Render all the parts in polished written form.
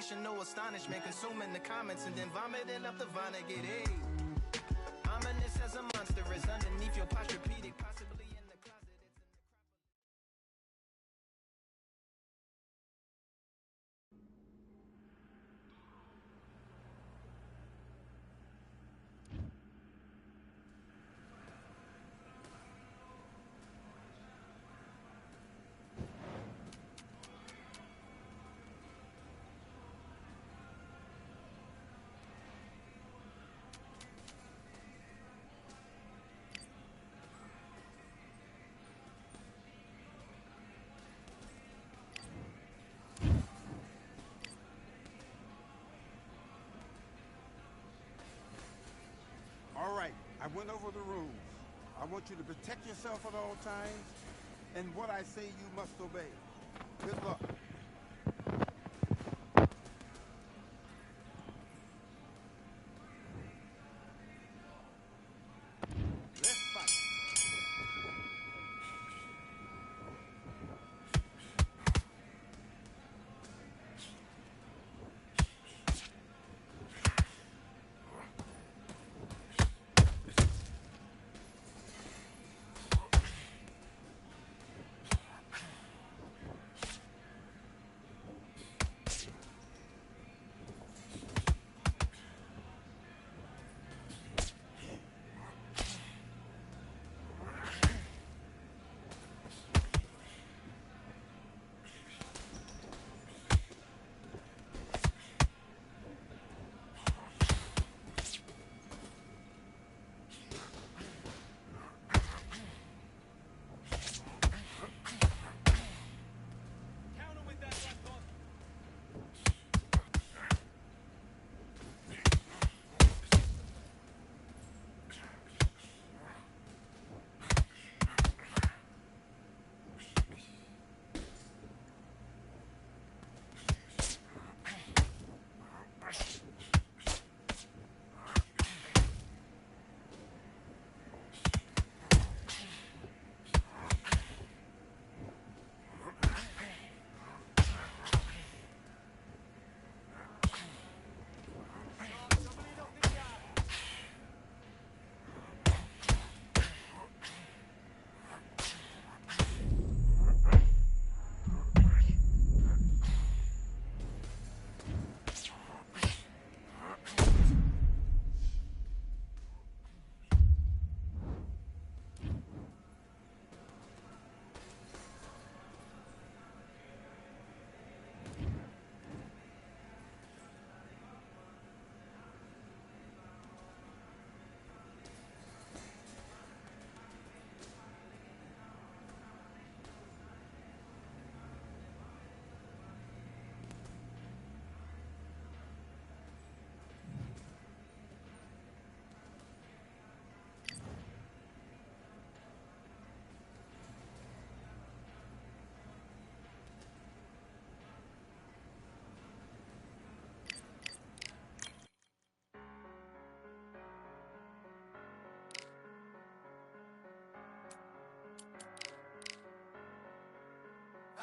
conversation, no astonishment, consuming the comments and then vomiting up the Vonnegut. Hey, ominous as a monster is underneath your posturepedic, possibly in the closet. All right, I went over the rules. I want you to protect yourself at all times, and what I say you must obey. Good luck. Let's fight.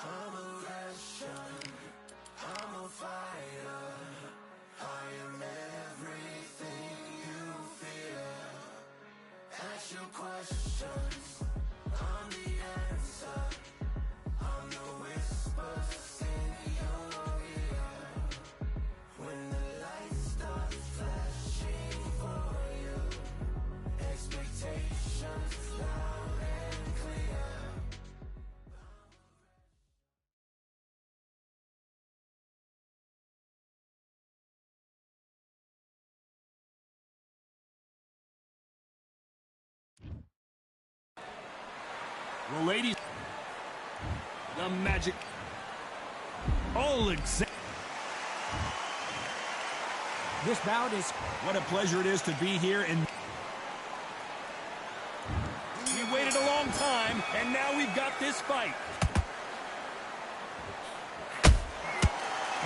I'm a Russian, I'm a fighter, I am everything you fear. Ask your questions, I'm the answer, I'm the whispers in your ear. When the lights start flashing for you, expectations loud and clear. Well, ladies, the magic. This bout is... What a pleasure it is to be here, and we waited a long time, and now we've got this fight.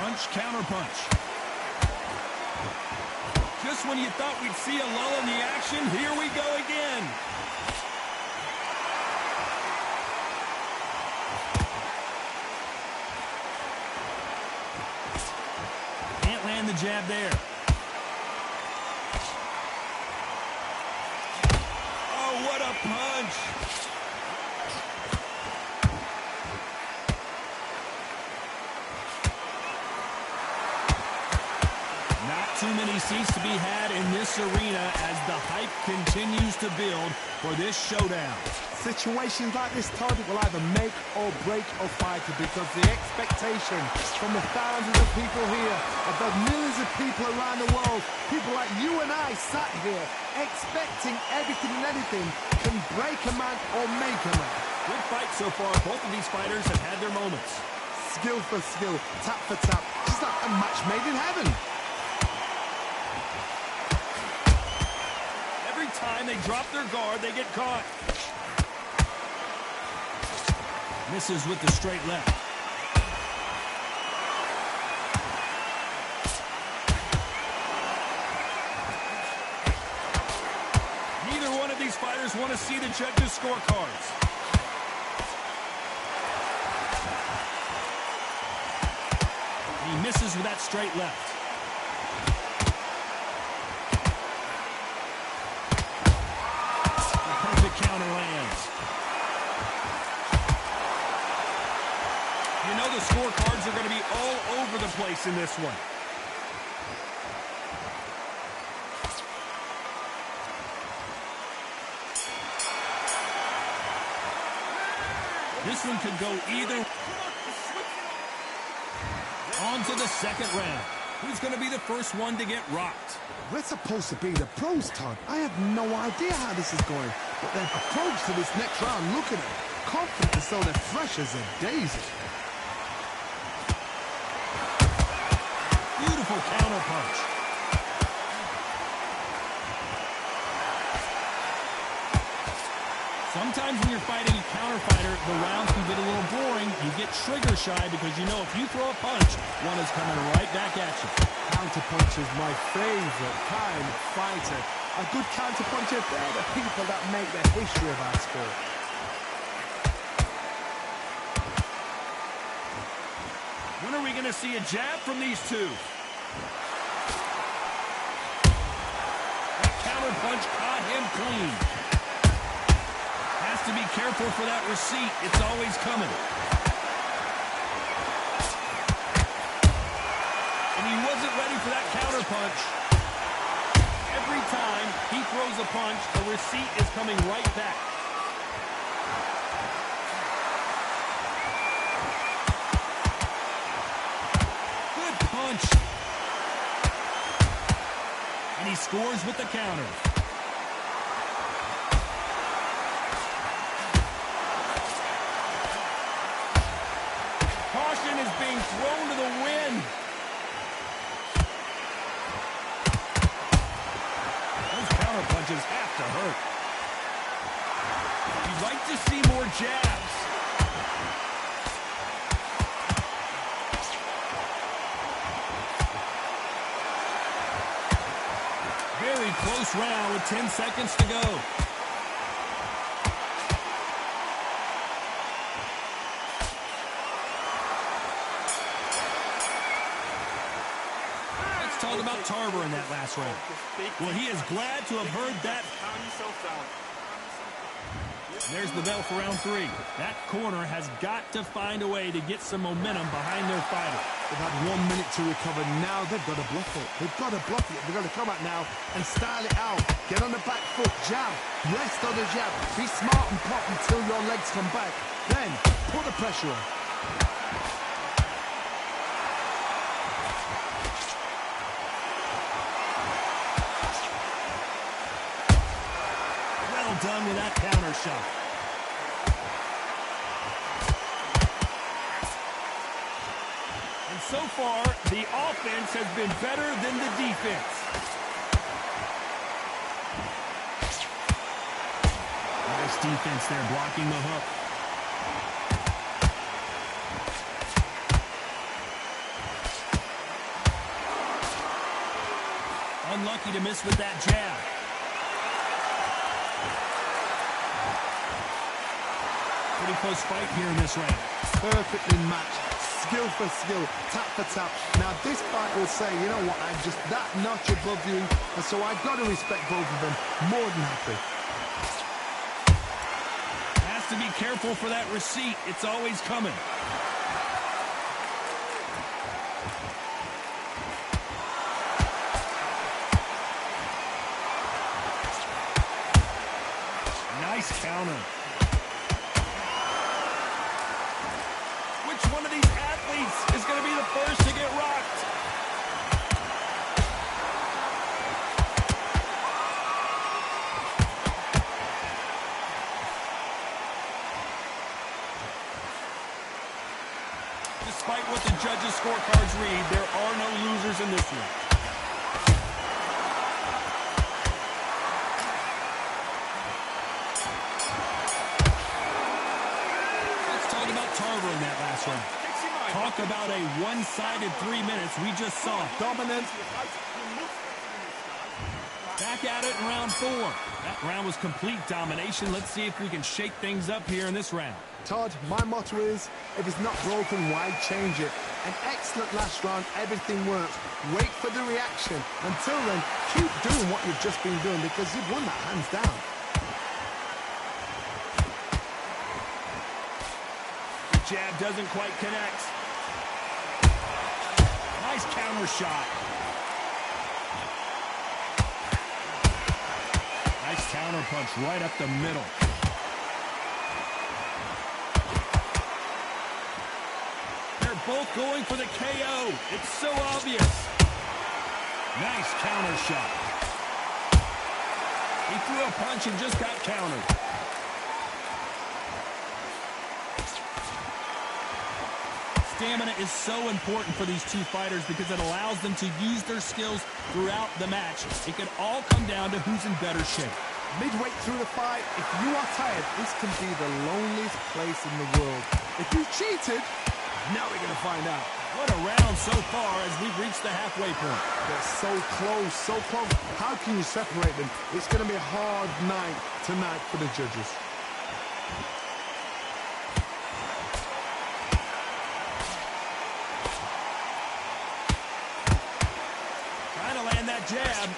Punch, counter punch. Just when you thought we'd see a lull in the action, here we go again. land the jab there. Oh, what a punch. Not too many seats to be had in this arena as the hype continues to build for this showdown. Situations like this, Todd, will either make or break a fighter because the expectation from the thousands of people here, of the millions of people around the world, people like you and I sat here expecting everything and anything can break a man or make a man. Good fight so far. Both of these fighters have had their moments. Skill for skill, tap for tap, just like a match made in heaven. Every time they drop their guard, they get caught. Misses with the straight left. Neither one of these fighters want to see the judges' scorecards. He misses with that straight left. The perfect counter lands. You know the scorecards are going to be all over the place in this one. This one could go either. On to the second round. Who's going to be the first one to get rocked? We're supposed to be the pros, Todd. I have no idea how this is going. But their approach to this next round, look at them. Confident as though they're fresh as a daisy. Beautiful counter punch. Sometimes when you're fighting a counter fighter, the rounds can get a little boring. You get trigger shy because you know if you throw a punch, one is coming right back at you. Counter punch is my favorite kind of fighter. A good counter puncher, they're the people that make the history of our sport. When are we going to see a jab from these two? That counter punch caught him clean. Has to be careful for that receipt. It's always coming. And he wasn't ready for that counter punch. Every time he throws a punch, a receipt is coming right back. Good punch. And he scores with the counter. Caution is being thrown to the wind. Those counter punches have to hurt. You'd like to see more jabs. Very close round with 10 seconds to go. Talk about Tarver in that last round. Well, he is glad to have heard that. There's the bell for round 3. That corner has got to find a way to get some momentum behind their fighter. They've had 1 minute to recover. Now they've got to bluff it. They've got to bluff it. They've got to come out now and style it out. Get on the back foot, jab, rest on the jab. Be smart and pop until your legs come back. Then put the pressure on. Done with that counter shot. And so far, the offense has been better than the defense. Nice defense there, blocking the hook. Unlucky to miss with that jab. Pretty close fight here in this round. Perfectly matched. skill for skill, tap for tap. Now this fight will say, you know what, I'm just that notch above you, and so I've got to respect both of them. More than happy. Has to be careful for that receipt. It's always coming. Nice counter. Which one of these athletes is going to be the first to get rocked? Despite what the judges' scorecards read, there are no losers in this one. In that last one. Talk about a one-sided 3 minutes. We just saw dominance. Back at it in round 4. That round was complete domination. Let's see if we can shake things up here in this round. Todd, my motto is, if it's not broken, why change it? An excellent last round, everything works. Wait for the reaction. Until then, keep doing what you've just been doing because you've won that hands down. Jab doesn't quite connect. Nice counter shot. Nice counter punch right up the middle. They're both going for the KO. It's so obvious. Nice counter shot. He threw a punch and just got countered. Stamina is so important for these two fighters because it allows them to use their skills throughout the match. It can all come down to who's in better shape. Midway through the fight, if you are tired, this can be the loneliest place in the world. If you cheated, now we're going to find out. What a round so far as we've reached the halfway point. They're so close, so close. How can you separate them? It's going to be a hard night tonight for the judges. That jab.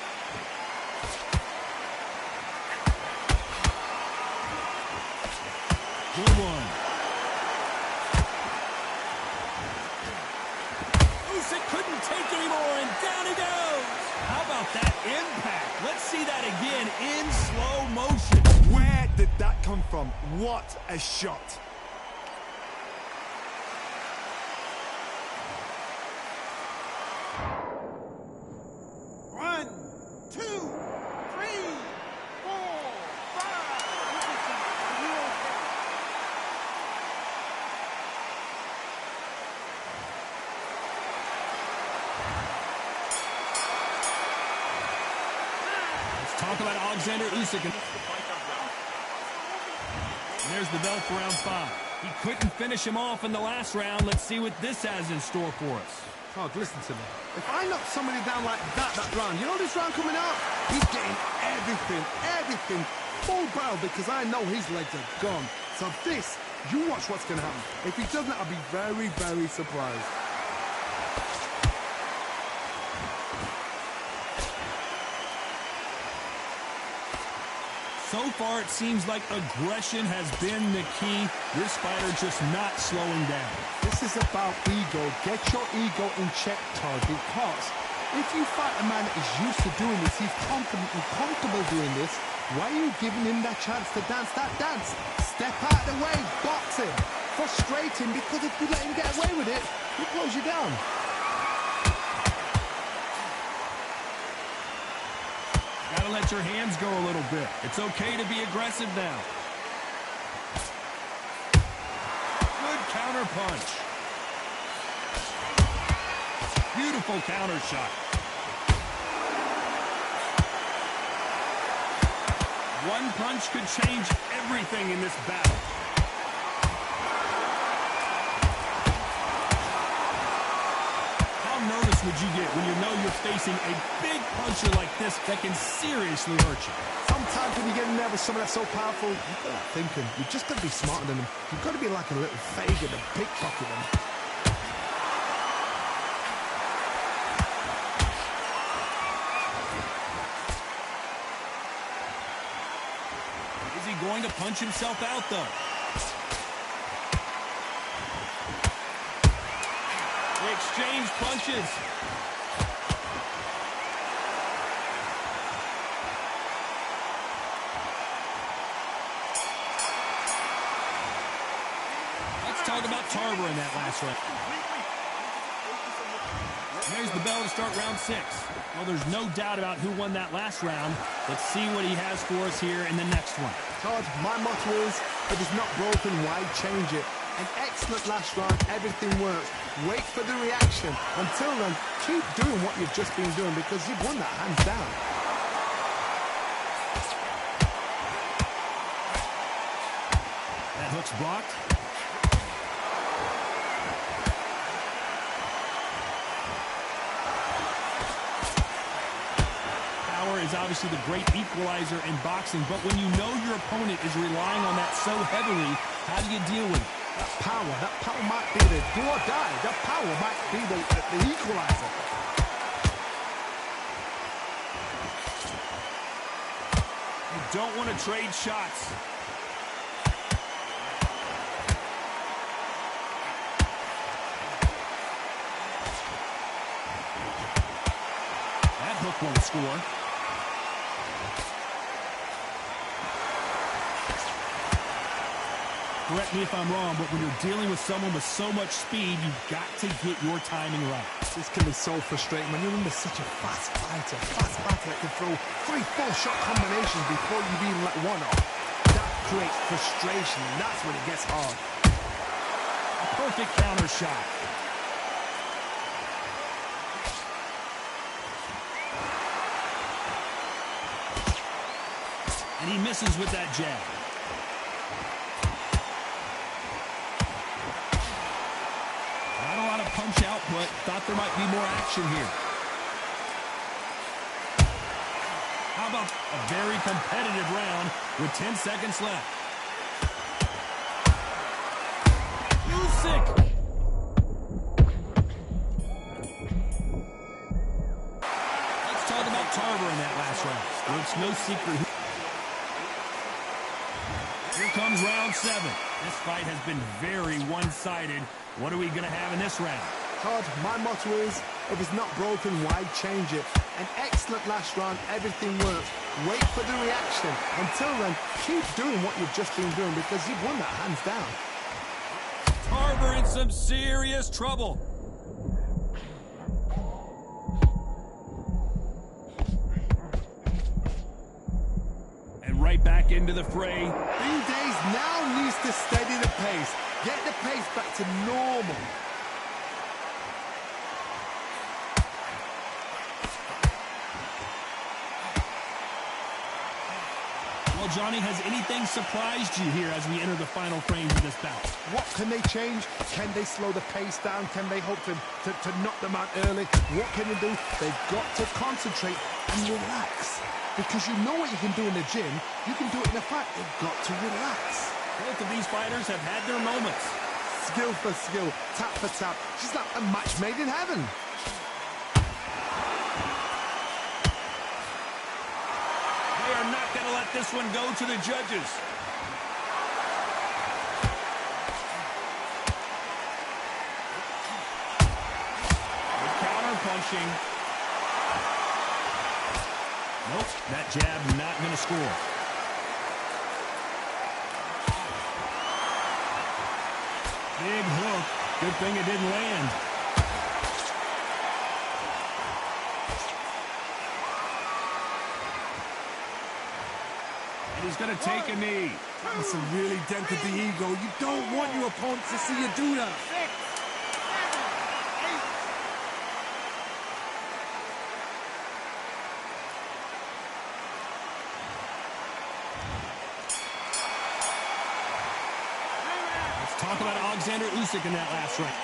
Good one. Usyk couldn't take anymore, and down he goes. How about that impact? Let's see that again in slow motion. Where did that come from? What a shot. Talk about Alexander Usyk. And there's the bell for round 5. He couldn't finish him off in the last round. Let's see what this has in store for us. Todd, listen to me. If I knock somebody down like that round, you know this round coming out? He's getting everything, full barrel because I know his legs are gone. So this, you watch what's going to happen. If he doesn't, I'll be very, very surprised. So far, it seems like aggression has been the key. This fighter just not slowing down. This is about ego. Get your ego in check, Todd, because if you fight a man that is used to doing this, he's confident and comfortable doing this, why are you giving him that chance to dance that dance? Step out of the way, box him, frustrate him, because if you let him get away with it, he'll close you down. Gotta let your hands go a little bit. It's okay to be aggressive now. Good counter punch. Beautiful counter shot. One punch could change everything in this battle. How nervous would you get when you know you're facing a big puncher like this that can seriously hurt you? Sometimes when you get nervous, someone that's so powerful, you've got to think him. You've just got to be smarter than him. You've got to be like a little Fagin and pickpocket him. going to punch himself out, though. They exchange punches. Let's talk about Tarver in that last round. There's the bell to start round 6. Well, there's no doubt about who won that last round. Let's see what he has for us here in the next one. Todd, my motto is, if it's not broken, why change it? An excellent last round, everything works. Wait for the reaction. Until then, keep doing what you've just been doing because you've won that hands down. That hook's blocked. Power is obviously the great equalizer in boxing, but when you know your opponent is relying on that so heavily, how do you deal with it? That power might be the do or die. That power might be the equalizer. You don't want to trade shots. That hook won't score. Correct me if I'm wrong, but when you're dealing with someone with so much speed, you've got to get your timing right. This can be so frustrating when you're under such a fast fighter that can throw 3-4 shot combinations before you've even let one off. That creates frustration, and that's when it gets hard. A perfect counter shot. And he misses with that jab. Not a lot of punch output. Thought there might be more action here. How about a very competitive round with 10 seconds left? Usyk! Let's talk about Tarver in that last round. Well, it's no secret. Here comes round 7. This fight has been very one-sided. What are we going to have in this round? Todd, my motto is, if it's not broken, why change it? An excellent last round, everything works. Wait for the reaction. Until then, keep doing what you've just been doing because you've won that hands down. Tarver in some serious trouble. And right back into the fray. Days now needs to steady the pace. Get the pace back to normal. Well, Johnny, has anything surprised you here as we enter the final frames of this bout? What can they change? Can they slow the pace down? Can they hope to knock them out early? What can they do? They've got to concentrate and relax. Because you know what you can do in the gym, you can do it in a fight. They've got to relax. Both of these fighters have had their moments. Skill for skill, tap for tap. She's like a match made in heaven. They are not going to let this one go to the judges. Good counter punching. Nope, that jab not going to score. Big hook. Good thing it didn't land. And he's going to take a knee. It's a really dented the ego. You don't want your opponent to see you do that. Talk about Alexander Usyk in that last round.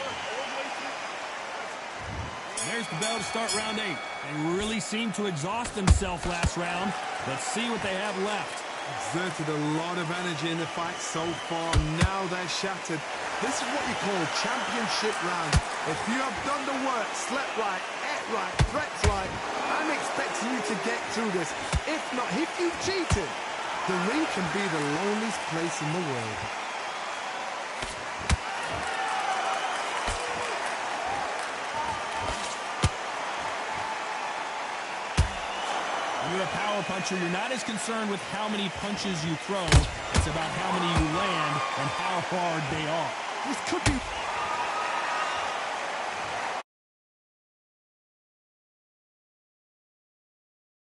There's the bell to start round 8. They really seemed to exhaust themselves last round. Let's see what they have left. Exerted a lot of energy in the fight so far. Now they're shattered. This is what you call a championship round. If you have done the work, slept right, ate right, prepped right, I'm expecting you to get through this. If not, if you've cheated, The ring can be the loneliest place in the world. When you're a power puncher, you're not as concerned with how many punches you throw. It's about how many you land and how hard they are. This could be